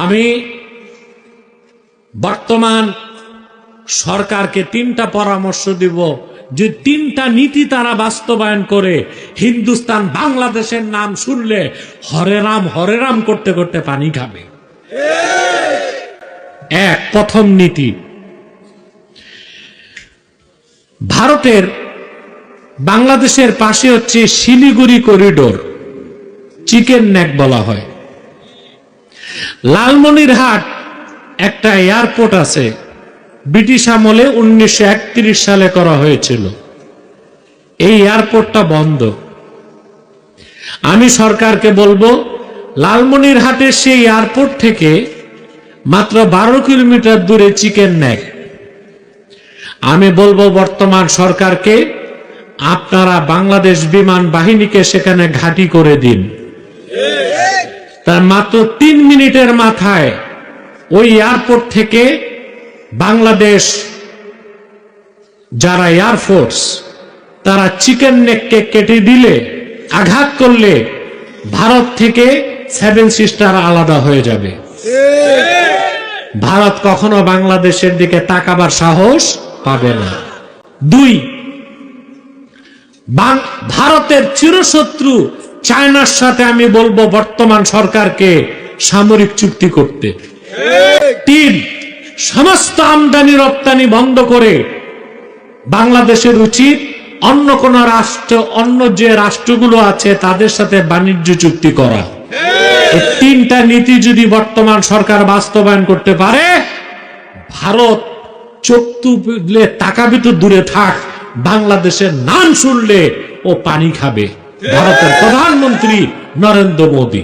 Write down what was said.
আমি বর্তমান সরকারকে তিনটা পরামর্শ দিব, যে তিনটা নীতি তারা বাস্তবায়ন করে হিন্দুস্তান বাংলাদেশের নাম শুনলে হরে রাম করতে করতে পানি খাবে। এক, প্রথম নীতি, ভারতের বাংলাদেশের পাশে হচ্ছে শিলিগুড়ি করিডোর, চিকেন নেক বলা হয়। লালমনিরহাট একটা এয়ারপোর্ট আছে, ব্রিটিশ আমলে 1931 সালে করা হয়েছিল। এই এয়ারপোর্টটা বন্ধ। আমি সরকারকে বলবো, লালমনিরহাটের সেই এয়ারপোর্ট থেকে মাত্র 12 কিলোমিটার দূরে চিকেন নেক। আমি বলবো বর্তমান সরকারকে, আপনারা বাংলাদেশ বিমান বাহিনীকে সেখানে ঘাঁটি করে দিন। তার মাত্র 3 মিনিটের মাথায় ওই এয়ারপোর্ট থেকে বাংলাদেশ যারা এয়ারফোর্স, তারা চিকেন নেককে কেটে দিলে, আঘাত করলে ভারত থেকে 7 সিস্টার আলাদা হয়ে যাবে। ভারত কখনো বাংলাদেশের দিকে তাকাবার সাহস পাবে না। 2, ভারতের চিরশত্রু চায়নার সাথে আমি বলবো বর্তমান সরকারকে সামরিক চুক্তি করতে। 3, সমস্ত আমদানি রপ্তানি বন্ধ করে বাংলাদেশের উচিত অন্য কোন রাষ্ট্র, অন্য যে রাষ্ট্রগুলো আছে তাদের সাথে বাণিজ্য চুক্তি করা। এই 3টা নীতি যদি বর্তমান সরকার বাস্তবায়ন করতে পারে, ভারত চোখ তুলে তাকাবি তো দূরে থাক, বাংলাদেশের নাম শুনলে ও পানি খাবে। ভারতের প্রধানমন্ত্রী নরেন্দ্র মোদী।